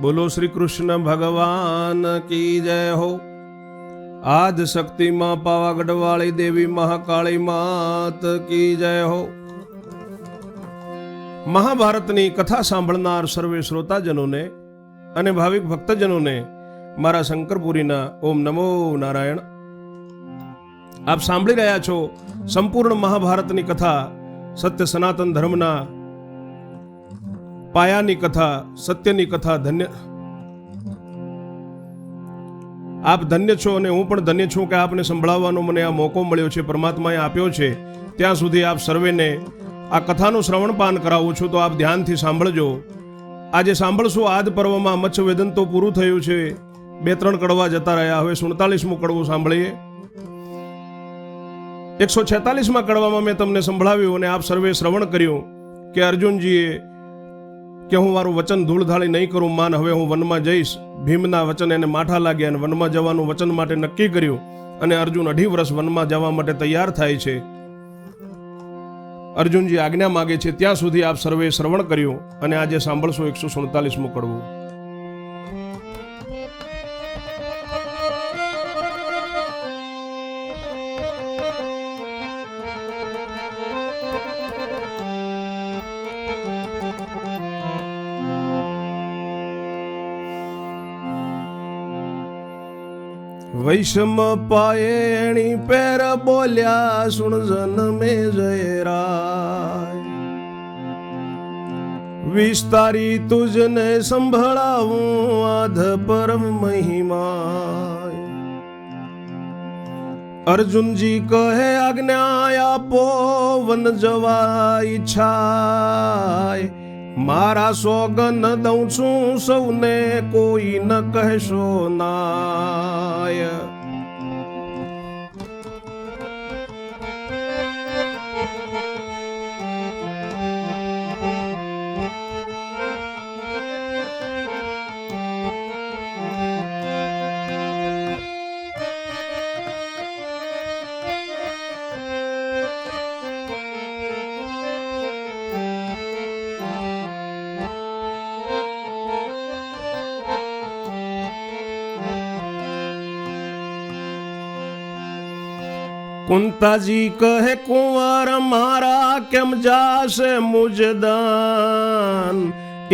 બોલો શ્રી કૃષ્ણ ભગવાન કી જય હો। આદ શક્તિમાં પાવાગઢ વાળી દેવી મહાકાળી માત કી જય હો। મહાભારતની કથા સાંભળનાર સર્વે શ્રોતાજનોને અને ભાવિક ભક્તજનોને મારા શંકરપુરીના ઓમ નમો નારાયણ। આપ સાંભળી રહ્યા છો સંપૂર્ણ મહાભારતની કથા, સત્ય સનાતન ધર્મના પાયાની કથા, સત્યની કથા। ધન્ય આપ ધન્ય છો અને હું પણ ધન્ય છું કે આપને સંભળાવવાનો મને આ મોકો મળ્યો છે, પરમાત્માએ આપ્યો છે। ત્યાં સુધી આપ સર્વેને આ કથાનું શ્રવણપાન કરાવું છું, તો આપ ધ્યાનથી સાંભળજો। આજે સાંભળશું આદ પર્વમાં મત્સ્ય વેદન તો પૂરું થયું છે, 2-3 કડવા જતા રહ્યા। હવે 47મું કડવું સાંભળીએ। 146માં કડવામાં મેં તમને સંભળાવ્યું અને આપ સર્વે શ્રવણ કર્યું કે અર્જુનજીએ કે હું મારું વચન ધૂળધાળી નહીં કરું માન, હવે હું વનમાં જઈશ। ભીમના વચન એને માઠા લાગ્યા અને વનમાં જવાનું વચન માટે નક્કી કર્યું અને અર્જુન 2.5 વર્ષ વનમાં જવા માટે તૈયાર થાય છે। અર્જુનજી આજ્ઞા માગે છે, ત્યાં સુધી આપ સર્વે શ્રવણ કર્યું અને આજે સાંભળશો 147મું કડવું। વૈષમ પાયણી પેર બોલ્યા સુણ જન્મે જયરાય, વિસ્તારી તુજને સંભળાવું આધ પરમ મહિમાય। અર્જુનજી કહે આજ્ઞા આપો વન જવા ઈચ્છાય, મારા સોગન દઉં છું સૌને કોઈ ન કહેશો નાય। કુંતાજી કહે કુંવર મારા કેમ જાશે મુજદાન,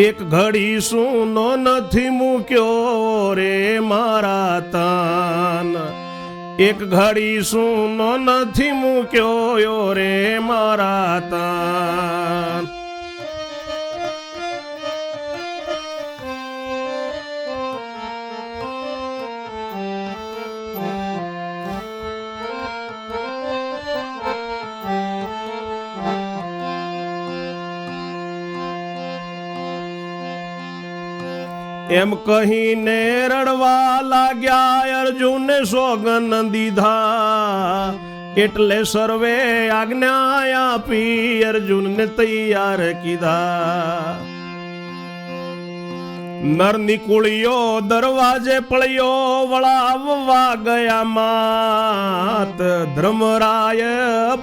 એક ઘડી સૂનો નથી મૂક્યો રે મારા તાન, એક ઘડી સૂનો નથી મૂક્યો રે મારા તાન। એમ કહીને રડવા લાગ્યા અર્જુને સોગન દીધા, એટલે સર્વે આજ્ઞા આપી અર્જુનને તૈયાર કીધા। નર નિકુળિયો દરવાજે પળ્યો વળાવવા ગયા માત, ધર્મરાય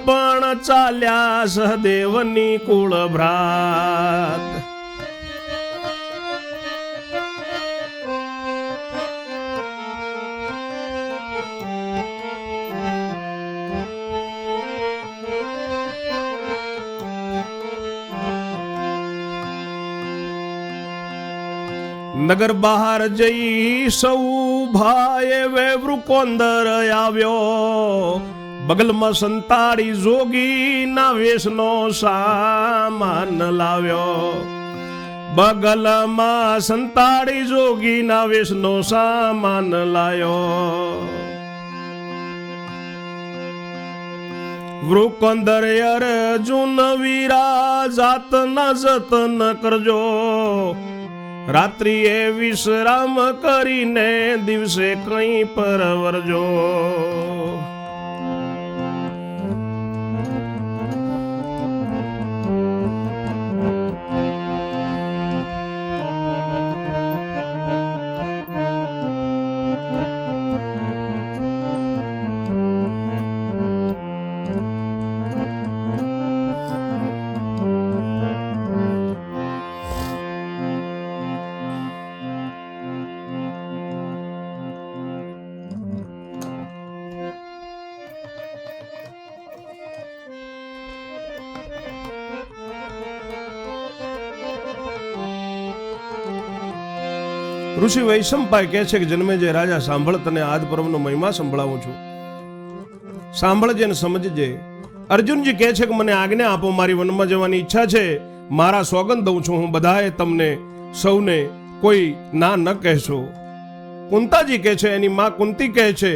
પણ ચાલ્યા સહદેવની કુળ ભ્રાત। નગર બહાર જઈ સૌ ભાઈ વૃકોંદર આવ્યો, બગલમાં સંતાડી જોગીના વેશનો સામાન લાવ્યો, બગલમાં સંતાડી જોગીના વેશનો સામાન લાયો। વૃકોંદર અર્જુન વીરા જાતના જતન કરજો, રાત્રિએ વિશ્રામ કરીને દિવસે કઈ પરવરજો। ઋષિ વૈશંપાય કહે છે કે જન્મેજય રાજા સાંભળ, તને આદ પર્વનો મહિમા સંભળાવું છું, સાંભળજે ને સમજજે. અર્જુનજી કહે છે કે મને આજ્ઞા આપો, મારી વનમાં જવાની ઈચ્છા છે, મારા સોગંદ દઉં છું, હું બધાએ તમને સૌને કોઈ ના ન કહેશો. કુંતાજી કહે છે, એની માં કુંતી કહે છે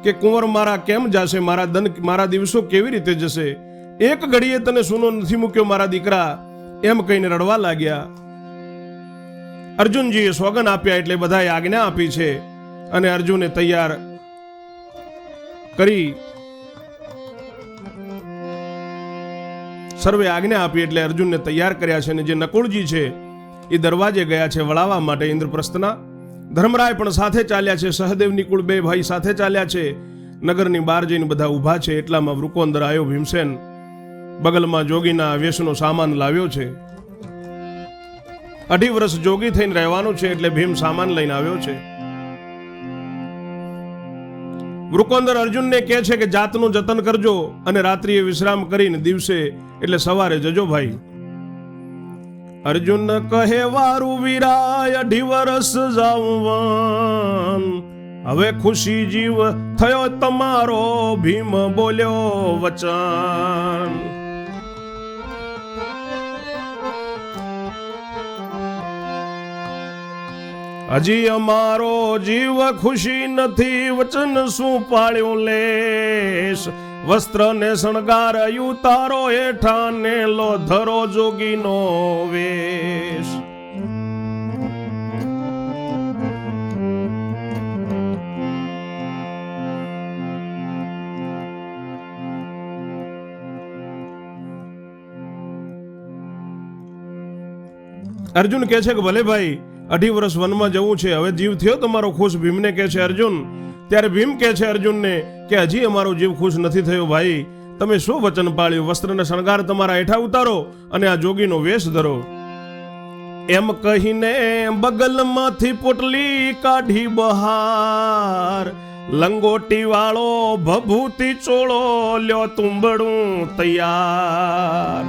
કે કુંવર મારા કેમ જશે, મારા દિવસો કેવી રીતે જશે, એક ઘડીએ તને સૂનો નથી મૂક્યો મારા દીકરા, એમ કહીને રડવા લાગ્યા. અર્જુનજીએ સોગન આપ્યા એટલે બધાએ આજ્ઞા આપી છે અને અર્જુને તૈયાર કરી, સર્વે આજ્ઞા આપી એટલે અર્જુનને તૈયાર કર્યા છે. અને જે નકુળજી છે એ દરવાજે ગયા છે વળાવવા માટે ઇન્દ્રપ્રસ્થના. ધર્મરાય પણ સાથે ચાલ્યા છે, સહદેવ નિકુળ બે ભાઈ સાથે ચાલ્યા છે. નગરની બહાર જઈને બધા ઊભા છે. એટલામાં વૃકોંદર આવ્યો ભીમસેન, બગલમાં જોગીના વેશનો સામાન લાવ્યો છે. 2.5 વર્ષ જોગી થઈને રહેવાનું છે એટલે ભીમ સામાન લઈને આવ્યો છે. વૃકોંદર અર્જુનને કહે છે કે જાતનું જતન કરજો અને રાત્રિએ વિશ્રામ કરીને દિવસે એટલે સવારે જજો ભાઈ. અર્જુન કહે વારું વીરાય 2.5 વર્ષ જાવવાન, હવે ખુશી જીવ થયો તમારો, ભીમ બોલ્યો વચન. હજી અમારો જીવ ખુશી નથી, વચન શું પાળ્યું લેશ, વસ્ત્ર ને શણગાર ઉતારો હેઠા ને લો ધરો જોગીનો વેશ. અર્જુન કહે છે કે ભલે ભાઈ 2.5 વર્ષ વનમાં જવું છે, હવે જીવ થયો તમારો ખુશ, ભીમને કહે છે અર્જુન. ત્યારે ભીમ કહે છે અર્જુનને કે હજી અમારો જીવ ખુશ નથી થયો ભાઈ, તમે શું વચન પાળ્યું, વસ્ત્રને શણગાર તમારા હેઠા ઉતારો અને આ જોગીનો વેશ ધરો. એમ કહીને બગલમાંથી પોટલી કાઢી બહાર, લંગોટી વાળો ભભૂતિ ચોળો લ્યો તુંબડું તૈયાર.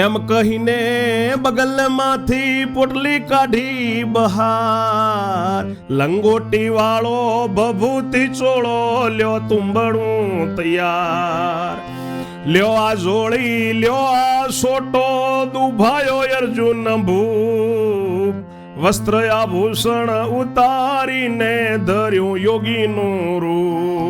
એમ કહીને બગલમાંથી પોટલી કાઢી બહાર, લંગોટી વાળો ભભૂતિ ચોળો લ્યો તુંબડું તૈયાર. લ્યો આ જોડી, લ્યો આ સોટો, દુભાયો અર્જુન ભૂપ, વસ્ત્ર આભૂષણ ઉતારીને ધર્યું યોગીનું રૂપ.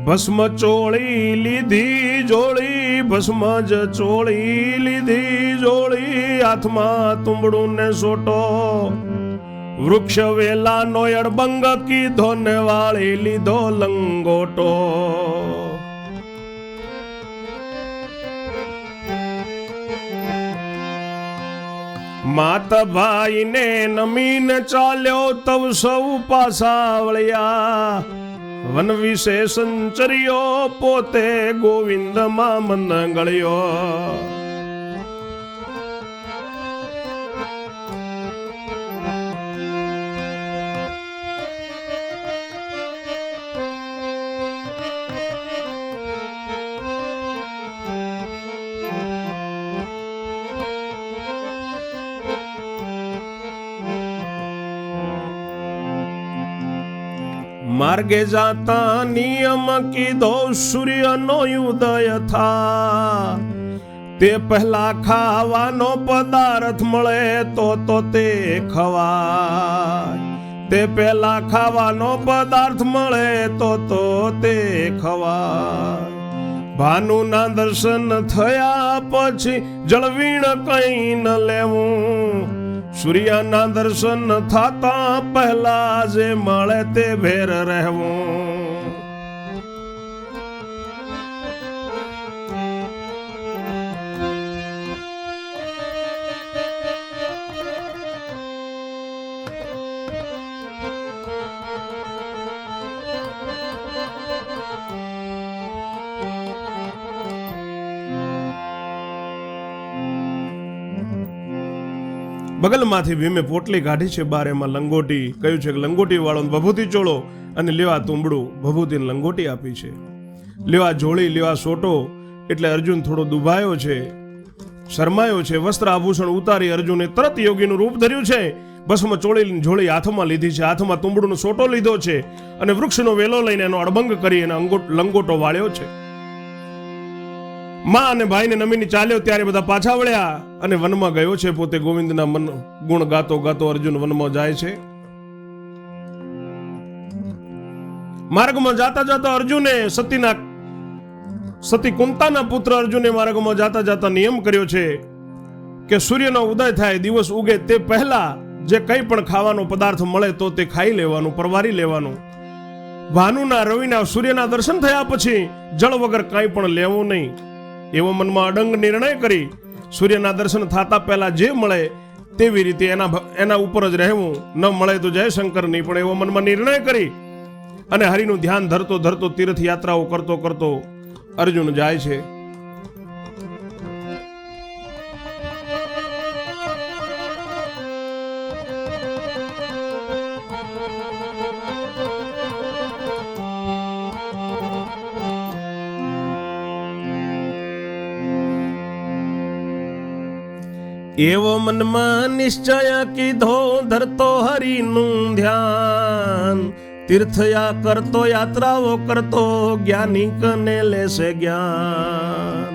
ભસ્મ ચોળી લીધી જોળી, ભસ્મ જ ચોળી લીધી જોળી, હાથમાં તુંબડું ને સોટો, વૃક્ષ વેલાનો અડબંગ કીધો ને વાળી લીધો લંગોટો. માત ભાઈને નમીને ચાલ્યો તવ સૌ પાછા વળ્યા, વન વિશે સંચર્યો પોતે ગોવિંદમાં મન ગળ્યો. માર્ગે જાતા નિયમ કીધો, સૂર્યનો ઉદય થા, તે પહેલા ખાવાનો પદાર્થ મળે તો તે ખવાય, તે પહેલા ખાવાનો પદાર્થ મળે તો તે ખવાય. ભાનુના દર્શન થયા પછી જળવીણ કઈ ન લેવું, સૂર્યના દર્શન થતા પહેલા જે મળે તે ભેર રહેવું. બગલમાંથી ભીમે પોટલી કાઢી છે બાર, એમાં લંગોટી. કહ્યું છે કે લંગોટી વાળો ભભૂતિ ચોળો અને લેવા તુંબડું. ભભૂતિને લંગોટી આપી છે. લેવા જોડી લેવા સોટો. એટલે અર્જુન થોડો દુભાયો છે, શરમાયો છે. વસ્ત્ર આભૂષણ ઉતારી અર્જુને તરત યોગીનું રૂપ ધર્યું છે. ભસ્મ ચોળીની જોડી હાથમાં લીધી છે, હાથમાં તુંબડુનો સોટો લીધો છે અને વૃક્ષનો વેલો લઈને એનો અડબંગ કરી એને લંગોટો વાળ્યો છે. માં અને ભાઈને નમીને ચાલ્યો ત્યારે બધા પાછા વળ્યા અને વનમાં ગયો છે. પોતે ગોવિંદના મન ગુણ ગાતો ગાતો અર્જુન વનમાં જાય છે. માર્ગમાં જાતા જાતા અર્જુને સતી કુંતાના પુત્ર અર્જુને માર્ગમાં જાતા જાતા નિયમ કર્યો છે કે સૂર્યનો ઉદય થાય, દિવસ ઉગે તે પહેલા જે કંઈ પણ ખાવાનો પદાર્થ મળે તો તે ખાઈ લેવાનું, પરવારી લેવાનું. ભાનુના રવિના સૂર્યના દર્શન થયા પછી જળ વગર કાંઈ પણ લેવું નહીં. એવો મનમાં અડંગ નિર્ણય કરી સૂર્યના દર્શન થતા પહેલા જે મળે તેવી રીતે એના ઉપર જ રહેવું, ન મળે તો જય શંકર નહીં. પણ એવો મનમાં નિર્ણય કરી અને હરિનું ધ્યાન ધરતો ધરતો તીર્થ યાત્રાઓ કરતો કરતો અર્જુન જાય છે. એવો મનમાં નિશ્ચય કીધો ધરતો હરિનું ધ્યાન. તીર્થયા કરતો યાત્રાઓ કરતો જ્ઞાની કને લેશે જ્ઞાન.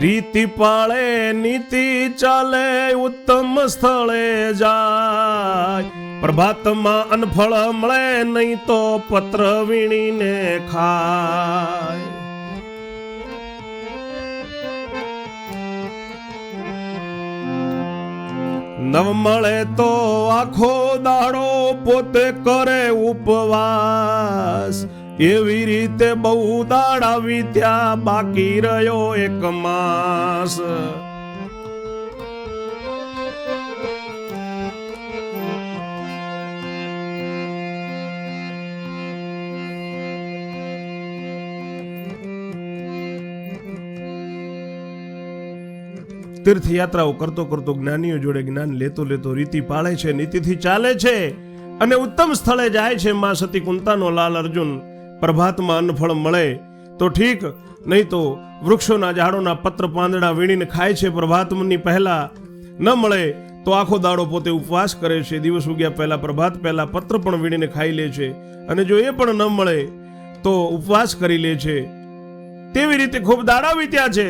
રીતિ પાળે નીતિ ચાલે ઉત્તમ સ્થળે જાય. પ્રભાતમાં અનફળ મળે નહીં તો પત્ર વીણીને ખાય. નવ મળે તો આખો દાડો પોતે કરે ઉપવાસ. એવી રીતે બહુ દાડા વીત્યા બાકી રહ્યો એક માસ. તીર્થયાત્રાઓ કરતો કરતો જ્ઞાનીઓ જોડે જ્ઞાન લેતો લેતો રીતિ પાળે છે, નીતિથી ચાલે છે અને ઉત્તમ સ્થળે જાય છે. માં સતી કુંતાનો લાલ અર્જુન પ્રભાતમાં અન્નફળ મળે તો ઠીક, નહીં તો વૃક્ષોના ઝાડોના પત્ર પાંદડા વીણીને ખાય છે. પ્રભાતની પહેલા ન મળે તો આખો દાડો પોતે ઉપવાસ કરે છે. દિવસ ઉગ્યા પહેલા પ્રભાત પહેલા પત્ર પણ વીણીને ખાઈ લે છે અને જો એ પણ ન મળે તો ઉપવાસ કરી લે છે. તેવી રીતે ખૂબ દાડા વીત્યા છે.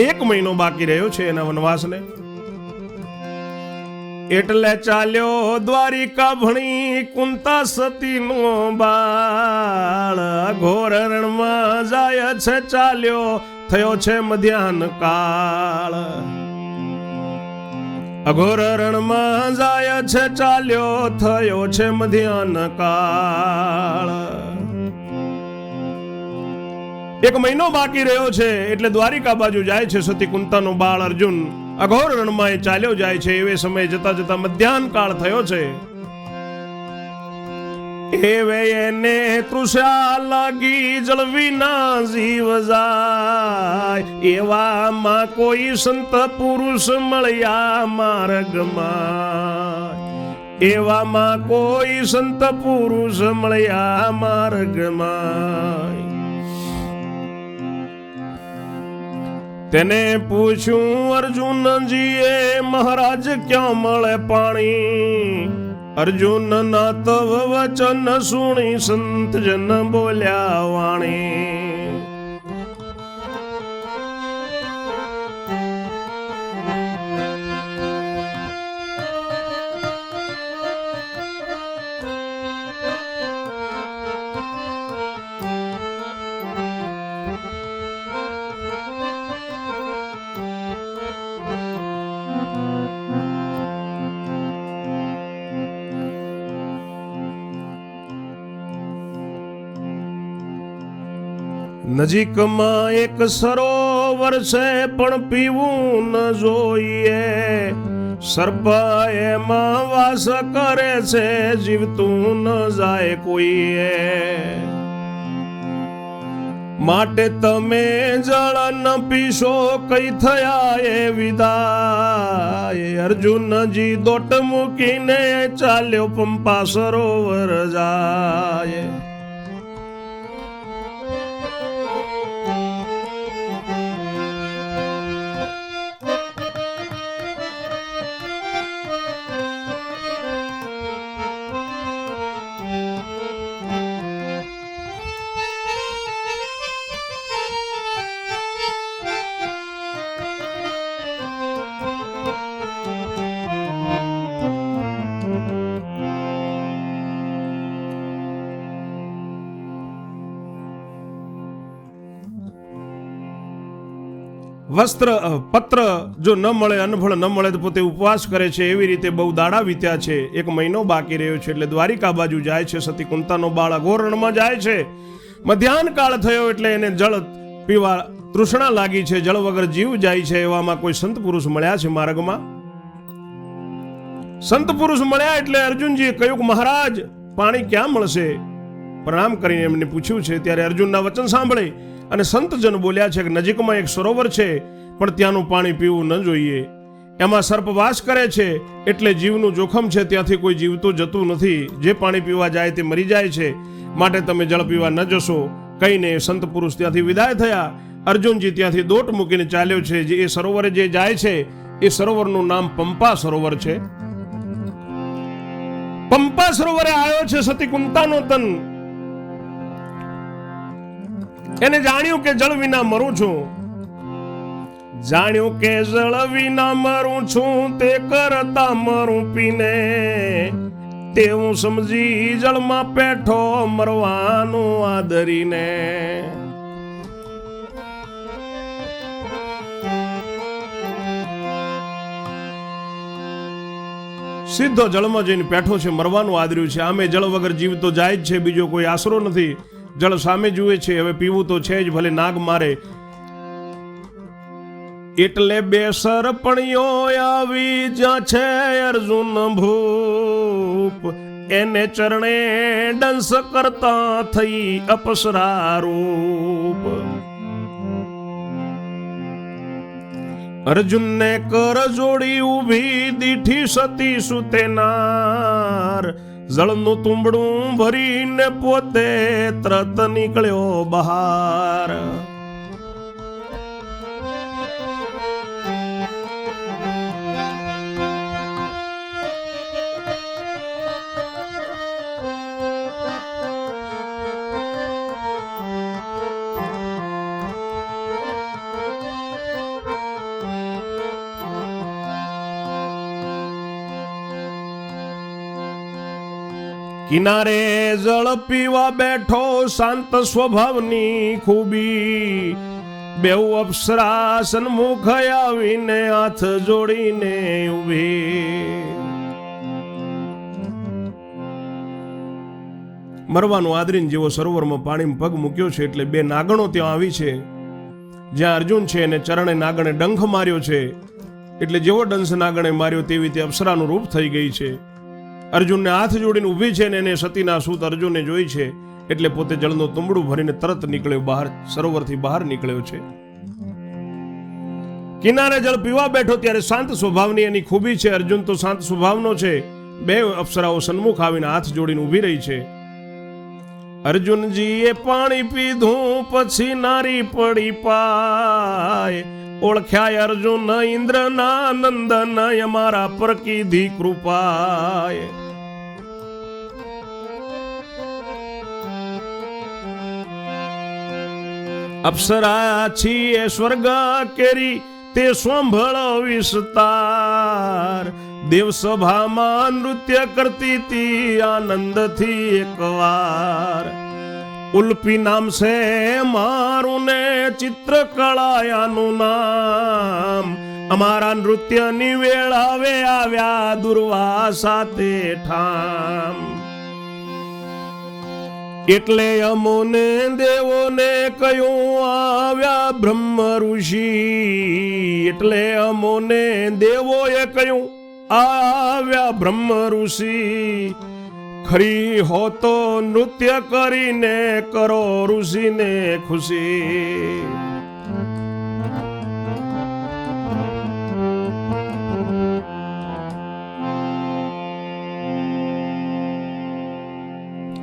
1 મહિનો બાકી રહ્યો છે એના વનવાસને. એટલે ચાલ્યો દ્વારિકા ભણી કુંતા સતીનો બાળ. ઘોર રણમાં જાય છે ચાલ્યો થયો છે મધ્યાહન કાળ. અઘોર રણમાં જાય છે ચાલ્યો થયો છે મધ્યાહન કાળ. 1 મહિનો બાકી રહ્યો છે એટલે દ્વારિકા બાજુ જાય છે સતી કુંતાનો બાળ અર્જુન. અઘોર રણમાં એ ચાલ્યો જાય છે. એવે સમય જતા જતા મધ્યાહન કાળ થયો છે. એવે એને તૃષા લાગી જળ વિના જીવ જાય. એવામાં કોઈ સંત પુરુષ મળ્યા માર્ગમાં. એવામાં કોઈ સંત પુરુષ મળ્યા માર્ગમાં. તેને પૂછ્યું અર્જુનજીએ મહારાજ ક્યાં મળે પાણી. અર્જુન ના તવ વચન સુણી સંત જન બોલ્યા વાણી. નજીકમાં એક સરોવર છે પણ પીવું ન જોઈએ, સર્પ એમાં વાસ કરે છે જીવતું ન જાય કોઈએ, માટે તમે જળ ન પીશો કઈ થયા એ વિદાય, અર્જુનજી દોટ મૂકીને ચાલ્યો પંપા સરોવર જાય. વસ્ત્ર પત્ર જો ન મળે, અન્નફળ ન મળે તો પોતે ઉપવાસ કરે છે. એવી રીતે બહુ દાડા વીત્યા છે. 1 મહિનો બાકી રહ્યો છે એટલે દ્વારિકા બાજુ જાય છે. સતી કુંતાનો બાળ અઘોર રણમાં જાય છે. મધ્યાહન કાળ થયો એટલે એને જળ પીવા તૃષ્ણા લાગી છે. જળ વગર જીવ જાય છે. એવામાં કોઈ સંત પુરુષ મળ્યા છે માર્ગમાં. સંત પુરુષ મળ્યા એટલે અર્જુનજીએ કહ્યું કે મહારાજ પાણી ક્યાં મળશે? પ્રણામ કરીને એમને પૂછ્યું છે. ત્યારે અર્જુનના વચન સાંભળે અને સંતજન બોલ્યા છે કે નજીકમાં એક સરોવર છે પણ ત્યાંનું પાણી પીવું ન જોઈએ, એમાં સર્પ વાસ કરે છે એટલે જીવનું જોખમ છે, ત્યાંથી કોઈ જીવતું જતું નથી, જે પાણી પીવા જાય તે મરી જાય છે, માટે તમે જળ પીવા ન જશો કહીને સંત પુરુષ ત્યાંથી વિદાય થયા. અર્જુનજી ત્યાંથી દોટ મૂકીને ચાલ્યો છે. જે એ સરોવરે જે જાય છે એ સરોવરનું નામ પંપા સરોવર છે. પંપા સરોવરે આવ્યો છે સતી કુંતાનો તન. એને જાણ્યું કે જળ વિના મરું છું, જાણ્યું કે જળ વિના મરું છું, તે કરતા મરું પીને, તે હું સમજી જળમાં પેઠો મરવાનું આદરીને. સીધો જળમાં જઈને પેઠો છે, મરવાનું આદર્યું છે. આમે જળ વગર જીવ તો જાય જ છે, બીજો કોઈ આશરો નથી. જળ સામે જુએ છે, હવે પીવું તો છે જ, ભલે નાગ મારે. એટલે 2 સરપણીઓ આવી જ્યાં છે અર્જુન ભૂપ, એને ચરણે ડંસ કરતા થઈ અપસરા રૂપ. અર્જુનને કર જોડી ઊભી દીઠી સતી સુતેનાર, જળનું તુંબડું ભરીને પોતે તરત નીકળ્યો બહાર. કિનારે જળ પીવા બેઠો શાંત સ્વભાવની ખૂબી, બેઉ અપ્સરા સન્મુખ આવીને હાથ જોડીને ઊભી. મરવાનું આદરીને જેવો સરોવરમાં પાણીમાં પગ મૂક્યો છે એટલે 2 નાગણો ત્યાં આવી છે. જ્યાં અર્જુન છે એને ચરણે નાગણે ડંખ માર્યો છે, એટલે જેવો ડંખ નાગણે માર્યો તેવી તે અપ્સરાનું રૂપ થઈ ગઈ છે. અર્જુનને હાથ જોડીને ઊભી છે ને એને સતીના સૂત અર્જુનને જોઈ છે એટલે પોતે જળનું તુંબડું ભરીને તરત નીકળ્યો બહાર, સરોવરથી બહાર નીકળ્યો છે. કિનારે જળ પીવા બેઠો ત્યારે શાંત સ્વભાવની એની ખૂબી છે. અર્જુન તો શાંત સ્વભાવનો છે. 2 અપ્સરાઓ સન્મુખ આવીને હાથ જોડીને ઊભી રહી છે. અર્જુનજીએ પાણી પીધું પછી નારી પડી પાય, ઓળખ્યા અર્જુન ઇન્દ્રના નંદન અમારા પર કીધી કૃપાય. અપ્સરા છીએ સ્વર્ગ કેરી તે સ્વંભળ વિસ્તાર, દેવસભામાં નૃત્ય કરતી તી આનંદથી એકવાર. ઉલ્પી નામ છે મારું ને ચિત્રકળાયાનું નામ, અમારા નૃત્યની વેળાવે આવ્યા દુર્વાસા તે ઠામ. એટલે અમોને દેવોને કહ્યું આવ્યા બ્રહ્મ ઋષિ, એટલે અમોને દેવોએ કહ્યું આવ્યા બ્રહ્મ ઋષિ, ખરી હો તો નૃત્ય કરીને કરો ઋષિને ખુશી.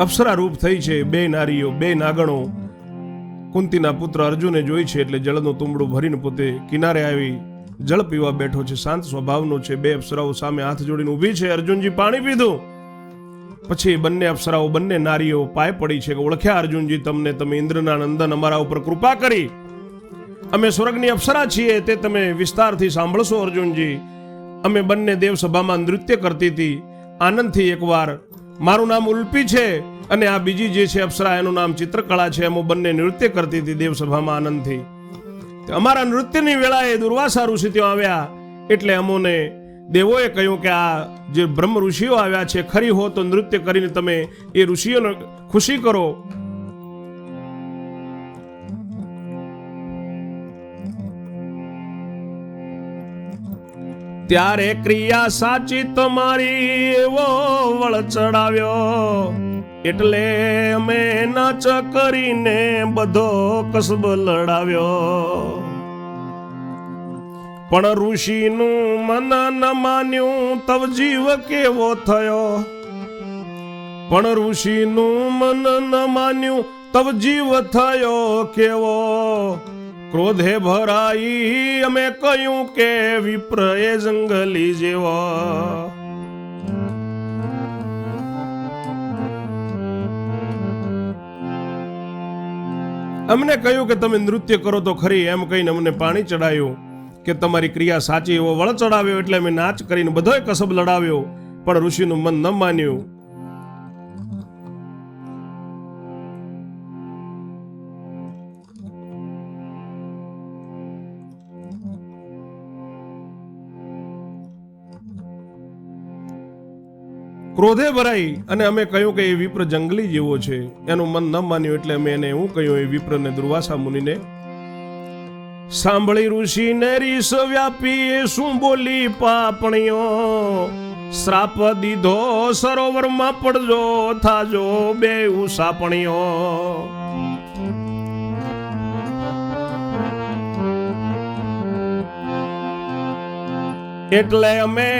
અપ્સરા રૂપ થઈ છે બે નારીઓ, બે નાગણો. કુંતીના પુત્ર અર્જુને જોઈ છે એટલે જળનું તુંબડું ભરીને પોતે કિનારે આવી જળ પીવા બેઠો છે. શાંત સ્વભાવનો છે. બે અપ્સરાઓ સામે હાથ જોડીને ઊભી છે. અર્જુનજી પાણી પીધું. પછી બંને અપ્સરાઓ, બંને નારીઓ પાય પડી છે કે ઓળખ્યા અર્જુનજી તમને, તમે ઇન્દ્રના નંદન, અમારા ઉપર કૃપા કરી. અમે સ્વર્ગની અપ્સરા છીએ તે તમે વિસ્તારથી સાંભળશો અર્જુનજી. અમે બંને દેવસભામાં નૃત્ય કરતી હતી આનંદથી. એકવાર મારું નામ ઉલ્પી છે અને આ બીજી જે છે અપ્સરા એનું નામ ચિત્રકળા છે. અમે બંને નૃત્ય કરતી હતી દેવસભામાં આનંદથી. અમારા નૃત્યની વેળાએ દુર્વાસા ઋષિ ત્યાં આવ્યા એટલે અમોને દેવોએ કહ્યું કે આ જે બ્રહ્મ ઋષિઓ આવ્યા છે, ખરી હો તો નૃત્ય કરીને તમે એ ઋષિઓને ખુશી કરો. ત્યારે ક્રિયા સાચી તમારી એવો વળ ચડાવ્યો, એટલે અમે નાચ કરીને બધો કસબ લડાવ્યો. પણ ઋષિનું મન ન માન્યું તવ જીવ કેવો થયો, પણ ઋષિનું મન ન માન્યું તવ જીવ થયો કેવો. ક્રોધે ભરાઈ અમે કહ્યું કે વિપ્ર એ જંગલી જેવો. અમને કહ્યું કે તમે નૃત્ય કરો તો ખરી, એમ કહીને અમને પાણી ચડાયું કે તમારી ક્રિયા સાચી એવો વળ ચડાવ્યો એટલે અમે નાચ કરીને બધોય કસબ લડાવ્યો. પણ ઋષિનું મન ન માન્યું. ક્રોધે ભરાઈ અને અમે કહ્યું કે એ વિપ્ર જંગલી જેવો છે. એનું મન ન માન્યું એટલે અમે એને એવું કહ્યું એ વિપ્રને, દુર્વાસા મુનિને. સાંભળી ઋષિને રીસ વ્યાપી શું બોલી પાપણીઓ, શ્રાપ દીધો સરોવરમાં પડજો થાજો બેઉ સાપણીઓ. એટલે અમે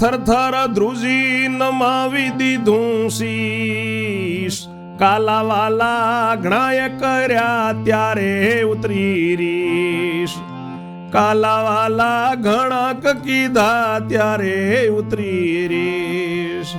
થરથર ધ્રુજી નમાવી દીધું શીશ, કાલાવાલા ઘણાએ કર્યા ત્યારે ઉતરી રીશ, કાલાવાલા ઘણા કીધા ત્યારે ઉતરી રીશ.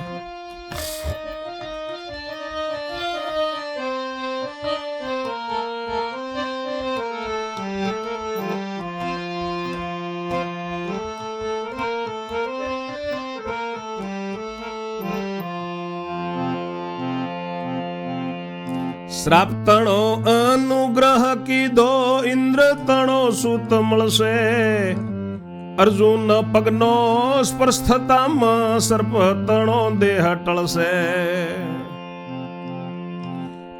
શ્રાપ તણો અનુગ્રહ કીધો, ઇન્દ્ર તણો સુત મળશે. અર્જુન પગનો સ્પર્શ થતામાં સર્પ તણો દેહ ટળશે.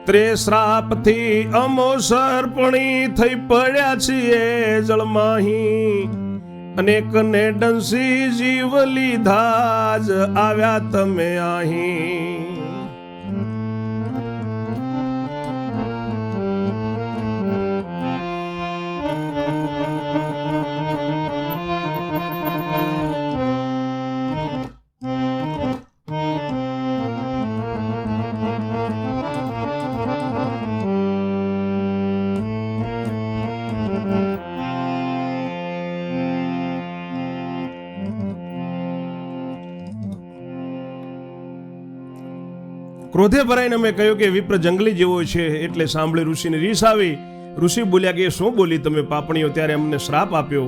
ત્રેશ્રાપથી અમો સર્પણી થઈ પડ્યા છીએ જળમાહી, અનેકને ડંસી જીવ લીધા જ આવ્યા તમે અહીં. ક્રોધે ભરાઈને અમે કહ્યું કે વિપ્ર જંગલી જેવો છે. એટલે સાંભળી ઋષિને રીસ આવી. ઋષિ બોલ્યા કે શું બોલી તમે પાપણીઓ? ત્યારે અમને શ્રાપ આપ્યો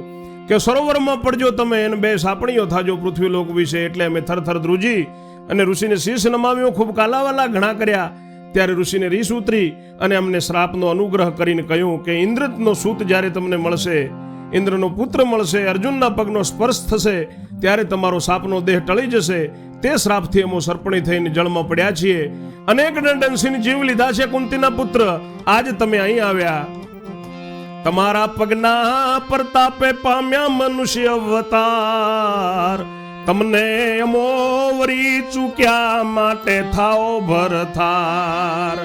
કે સરોવરમાં પડજો તમે એને બે સાપણીઓ થાજો પૃથ્વીલોક વિશે. એટલે અમે થરથર ધ્રુજી અને ઋષિને શીશ નમાવ્યો, ખૂબ કાલાવાલા ઘણા કર્યા. ત્યારે ઋષિને રીસ ઉતરી અને અમને શ્રાપનો અનુગ્રહ કરીને કહ્યું કે ઇન્દ્રનો સૂત જ્યારે તમને મળશે, ઇન્દ્રનો પુત્ર મળશે, અર્જુનના પગનો સ્પર્શ થશે ત્યારે તમારો સાપનો દેહ ટળી જશે. તે શ્રાપથી અમે સર્પણી થઈને જળમાં પડ્યા છીએ. અનેક દંડનસીને જીવ લીધા છે કુંતીના પુત્ર. આજ તમે અહીં આવ્યા. તમારા પગના પ્રતાપે પામ્યા મનુષ્ય અવતાર. તમને અમો વરી ચૂક્યા માટે થાઓ ભરથાર.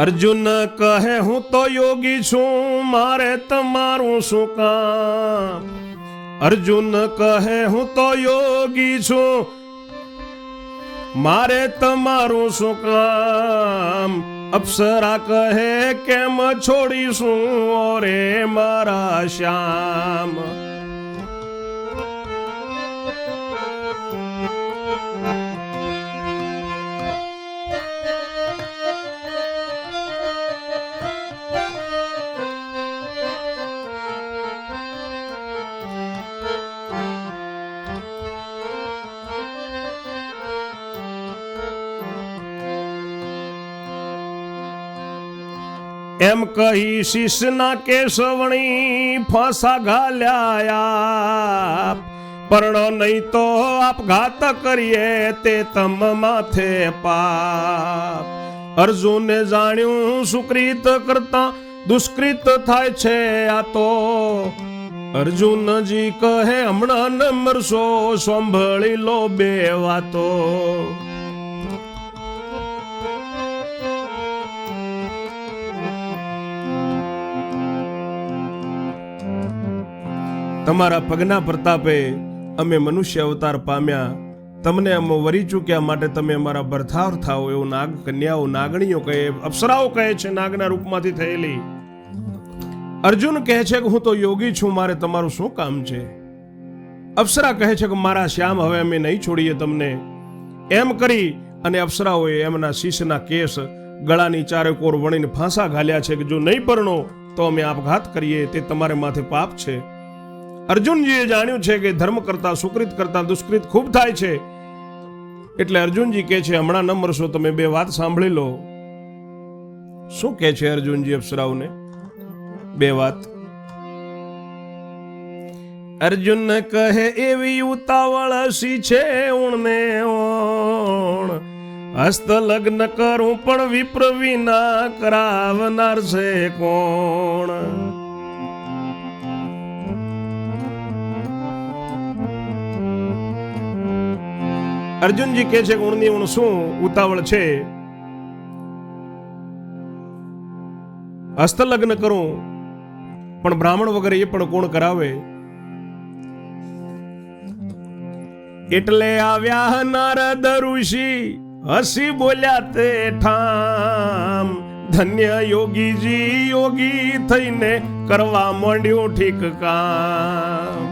અર્જુન કહે હું તો યોગી છું, મારે તમારું શું કામ. અર્જુન કહે હું તો યોગી છું, મારે તમારું શું કામ. અપ્સરા કહે કેમ છોડીશું ઓરે મારા શ્યામ. એમ કહી શિષ્યના કેશવણી ફાંસા ઘાલ્યા. પણ નહીં તો આપઘાત કરીએ તે તમ માથે પાપ. અર્જુને જાણ્યું સુકૃત કરતા દુષ્કૃત થાય છે આ તો. અર્જુનજી કહે હમણાં ન મરશો, સાંભળી લો બે વાતો. તમારા પગના પ્રતાપે અમે મનુષ્ય અવતાર પામ્યા. તમને અમે વરી ચૂક્યા માટે તમે અમારા ભરથાર થાઓ એવું નાગ કન્યાઓ નાગણીઓ કહે, અપ્સરાઓ કહે છે નાગના રૂપમાંથી થયેલી. અર્જુન કહે છે કે હું તો યોગી છું, મારે તમારું શું કામ છે. અપ્સરા કહે છે કે મારા શ્યામ હવે અમે નહીં છોડીએ તમને. એમ કરી અને અપ્સરાઓએ એમના શિષ્યના કેસ ગળાની ચારે કોર વણીને ફાંસા ઘાલ્યા છે કે જો નહીં પરણો તો અમે આપઘાત કરીએ, તે તમારે માથે પાપ છે. અર્જુનજીએ જાણ્યું છે કે ધર્મ કરતા સુકૃત કરતા દુષ્કૃત ખૂબ થાય છે. એટલે અર્જુનજી કહે છે હમણાં ન મરશો, તમે બે વાત સાંભળી લો. શું કહે છે અર્જુનજી અપ્સરાઓને? બે વાત. અર્જુન કહે એવી ઉતાવળ સી છે ઉણને ઓણ. હસ્ત લગ્ન કરું પણ વિપ્ર વિના કરાવનાર છે કોણ. અર્જુનજી કહે છે ઊણની ઊણ શું ઉતાવળ છે. હસ્તલગ્ન કરું પણ બ્રાહ્મણ વગર એ પણ કોણ કરાવે. એટલે આવ્યા નારદ ઋષિ હસી બોલ્યા તે ઠામ. ધન્ય યોગીજી યોગી થઈને કરવા માંડ્યું ઠીક કામ.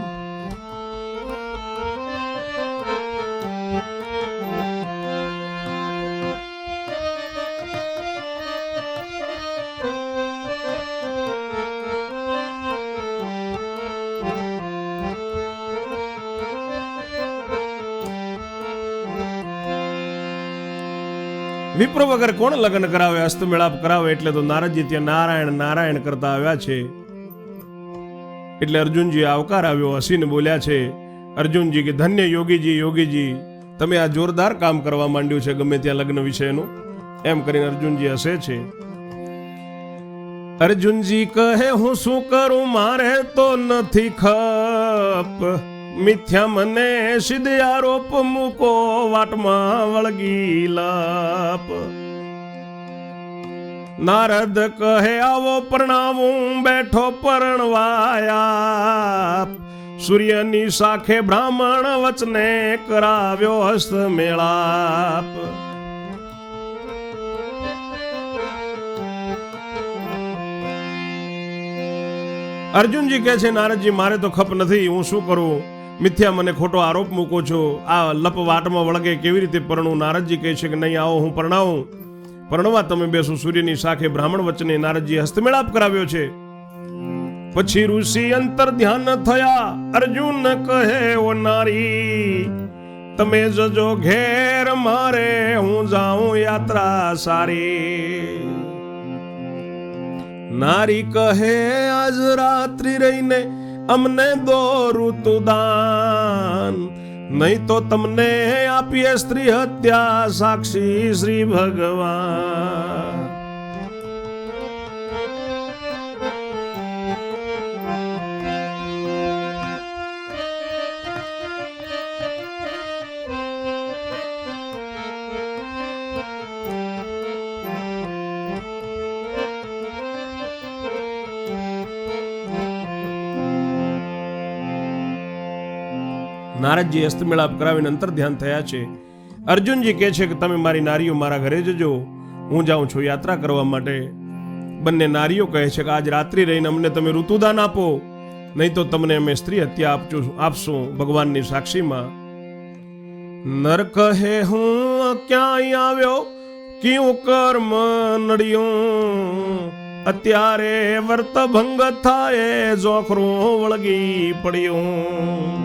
વિપ્ર વગર કોણ લગ્ન કરાવે, હસ્તમેળાપ કરાવે. એટલે તો નારદજી ત્યાં નારાયણ નારાયણ કરતા આવ્યા છે. એટલે અર્જુનજી આવકાર આવ્યો, હસીને બોલ્યા છે અર્જુનજી કે ધન્ય યોગીજી યોગીજી, તમે આ જોરદાર કામ કરવા માંડ્યું છે ગમે ત્યાં લગ્ન વિષયનું. એમ કરીને અર્જુનજી હસે છે. અર્જુનજી કહે હું શું કરું, મારે તો નથી ખપ. મિથ્યા મને સિદ્ધ આરોપ મૂકો, વાટમાં વળગી લપ. નારદ કહે આવો પરણાવું, બેઠો પરણવાયા. સૂર્યની સાખે બ્રાહ્મણ વચને કરાવ્યો હસ્ત મેળાપ. અર્જુનજી કહે છે નારદજી મારે તો ખપ નથી, હું શું કરું. મિથ્યા મને ખોટો આરોપ મૂકો છો, આ લપ વાટમાં વળગે કેવી રીતે પરણું. નારદજી કહે છે કે નહીં આવો હું પરણાવું, પરણવા તમે બેસો. સૂર્યની શાખે બ્રાહ્મણ વચને નારદજીએ હસ્તમેળાપ કરાવ્યો છે. પછી ઋષિ અંતર ધ્યાન થયા. અર્જુન કહે ઓ નારી, તમે જજો ઘેર, મારે હું જાઉં યાત્રા સારી. નારી કહે આજ રાત્રિ રહીને અમને દો ઋતુદાન, નહીં તો તમને આપીએ સ્ત્રી હત્યા સાક્ષી શ્રી ભગવાન. નારદજી હસ્તમેળાપ કરાવીને અંતર ધ્યાન થયા છે. અર્જુનજી કહે છે કે તમે મારી નારીઓ મારા ઘરે જજો, હું જાઉં છું યાત્રા કરવા માટે. બંને નારીઓ કહે છે કે આજ રાત્રિ રહીને અમને તમે ઋતુદાન આપો, નહીં તો તમને અમે સ્ત્રી હત્યા આપશું ભગવાનની સાક્ષીમાં. નર કહે હું ક્યાંય આવ્યો, ક્યું કર્મ નડ્યું, અત્યારે વર્ત ભંગ થાય જોખરું વળગી પડ્યું.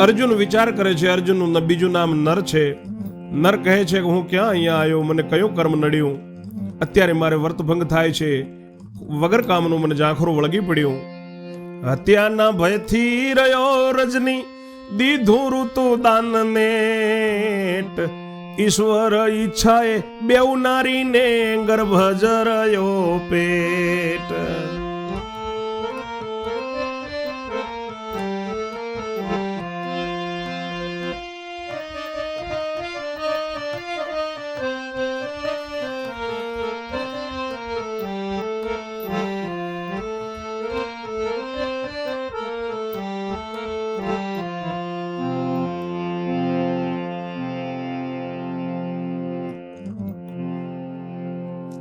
અર્જુન વિચાર કરે છે. અર્જુનનું બીજું નામ નર છે. નર કહે છે કે હું ક્યાં અહીંયા આવ્યો, મને કયું કર્મ નડ્યું, અત્યારે મારે વર્તભંગ થાય છે, વગર કામનું મને ઝાંખરું વળગી પડ્યું. હત્યાના ભયથી રહ્યો રજની, દીધું ઋતુ દાન નેટ, ઈશ્વર ઈચ્છાએ બેઉ નારીને ગર્ભ જરયો પેટ.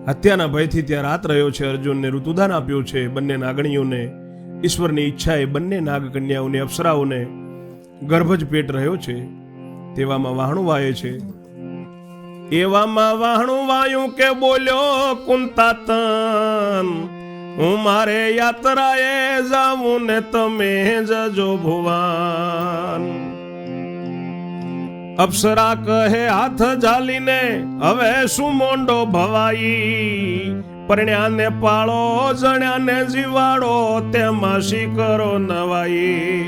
હત્યાના ભયથી ત્યાં રાત રહ્યો છે. અર્જુનને ઋતુદાન આપ્યું છે. બંને નાગણીઓને ઈશ્વરની ઈચ્છાએ બંને નાગકન્યાઓને અપ્સરાઓને ગર્ભ જ પેટ રહ્યો છે. તેવામાં વાહણું વાય છે. એવામાં વાહણું વાયું કે બોલ્યો કુંતાતન, હું મારે યાત્રાએ જાવું ને તમે જજો ભુવાન. અપ્સરા કહે હાથ ઝાલીને હવે શું મોંડો ભવાઈ, પરણ્યાને પાળો જણ્યાને જીવાડો તેમાં શી કરો નવાઈ.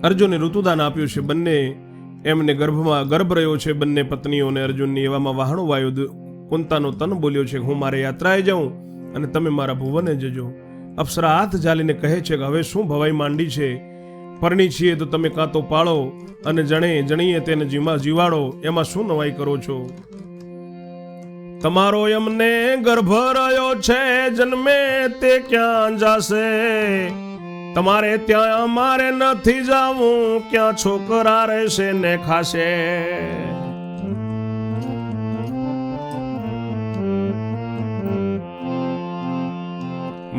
અર્જુને ઋતુદાન આપ્યું છે. બંને એમને ગર્ભ રહ્યો છે, બંને પત્નીઓને અર્જુનની. એવામાં વાહણું વાયુ કુંતાનો તન બોલ્યો છે હું મારે યાત્રાએ જાઉં અને તમે મારા ભુવને જજો. અપ્સરા હાથ ઝાલીને કહે છે કે હવે શું ભવાઈ માંડી છે, પરણી છીએ તો તમે કાં તો પાળો અને જણીએ તેને જીવાડો, એમાં શું નવાઈ કરો છો. તમારો એમને ગર્ભ રહ્યો છે, જન્મે તે ક્યાં જાશે, તમારે ત્યાં અમારે નથી જાવું, ક્યાં છોકરા રહેશે ને ખાશે.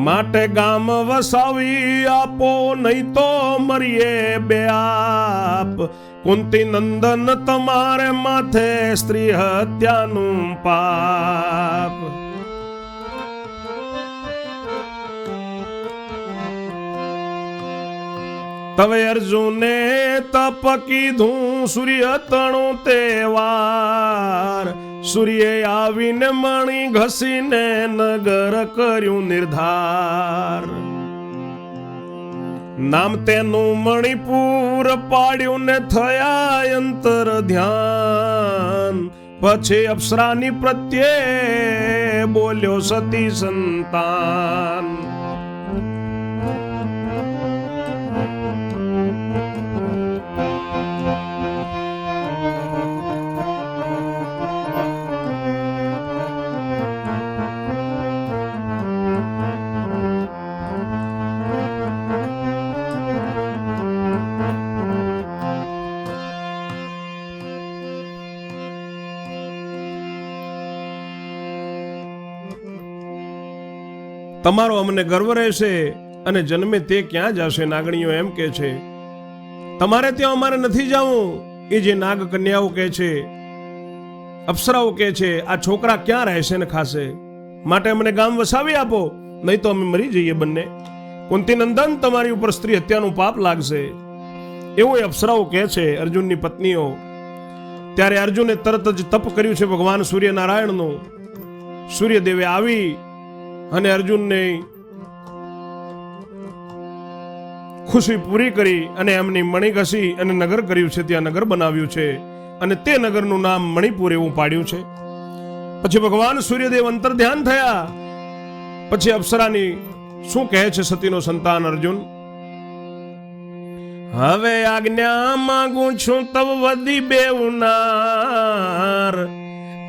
માટે ગામ વસાવી આપો, નહીં તો મરીએ બે આપ. કુંતી નંદન તમારે માથે સ્ત્રી હત્યાનું પાપ. તવે અર્જુને તપ કીધું સૂર્ય તણું તેવાર, સૂર્ય આવીને મણી ઘસીને નગર કર્યું નિર્ધાર. નામ તેનું મણિપુર પાડ્યું ને થયા અંતર ધ્યાન. પછી અપ્સરાની પ્રત્યે બોલ્યો સતી સંતાન. તમારો અમને ગર્વ રહેશે અને જન્મે તે ક્યાં જશે. નાગણીઓ એમ કે છે તમારે ત્યાં અમારે નથી જવું. એ જે નાગ કન્યાઓ કહે છે, અપ્સરાઓ કહે છે આ છોકરા ક્યાં રહેશે ને ખાશે, માટે અમને ગામ વસાવી આપો, નહીં તો અમે મરી જઈએ બંને. કુંતી નંદન તમારી ઉપર સ્ત્રી હત્યાનું પાપ લાગશે. એવું એ અપ્સરાઓ કહે છે અર્જુનની પત્નીઓ. ત્યારે અર્જુને તરત જ તપ કર્યું છે ભગવાન સૂર્યનારાયણનું. સૂર્યદેવે આવી અને અર્જુનને ખુશી પૂરી કરી અને એમની મણિ ઘસી અને નગર કર્યું છે, ત્યાં નગર બનાવ્યું છે અને તે નગરનું નામ મણિપુર એવું પાડ્યું છે. પછી ભગવાન સૂર્યદેવ અંતર ધ્યાન થયા. પછી અપ્સરાની શું કહે છે સતીનો સંતાન અર્જુન, હવે આજ્ઞા માંગુ છું તવ વધી બેઉનાર,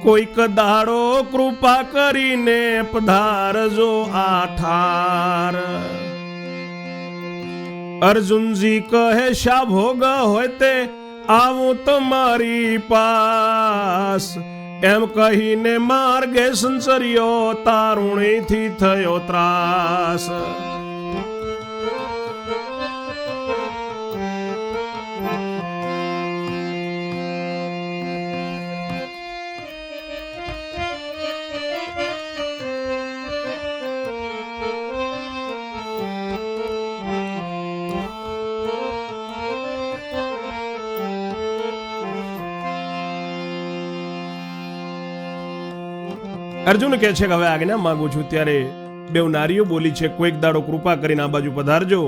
કોઈક દાડો કૃપા કરીને પધારજો આ ઠાર. અર્જુનજી કહે શા ભોગ હોય તે આવું તમારી પાસ, એમ કહીને માર્ગે સંસર્યો તારુણીથી થયો ત્રાસ. અર્જુન કહે છે કે હવે આજ્ઞા માંગુ છું. ત્યારે બે નારીઓ બોલી છે કોઈક દાડો કૃપા કરીને આ બાજુ પધારજો.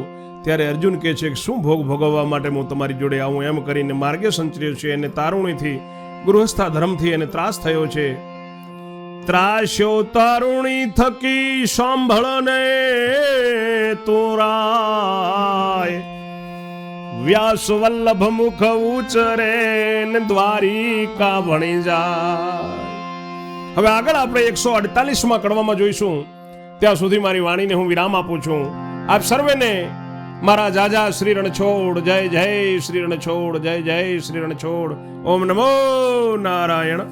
ત્યારે અર્જુન કહે છે કે શું ભોગ ભોગવવા માટે હું તમારી જોડે આવું, એમ કરીને માર્ગે સંચર્યો છે અને તારુણીથી ગૃહસ્થા ધર્મથી એને ત્રાસ થયો છે. ત્રાસ્યો તારુણી થકી સાંભળને તોરાય, વ્યાસ વલ્લભ મુખ ઉચરે ને દ્વારિકા ભણી જાય. હવે આગળ આપણે 148માં કડવામાં જોઈશું. ત્યાં સુધી મારી વાણીને હું વિરામ આપું છું. આપ સર્વેને મારા જાજા શ્રી રણછોડ. જય જય શ્રી રણછોડ, જય જય શ્રી રણછોડ. ઓમ નમો નારાયણ.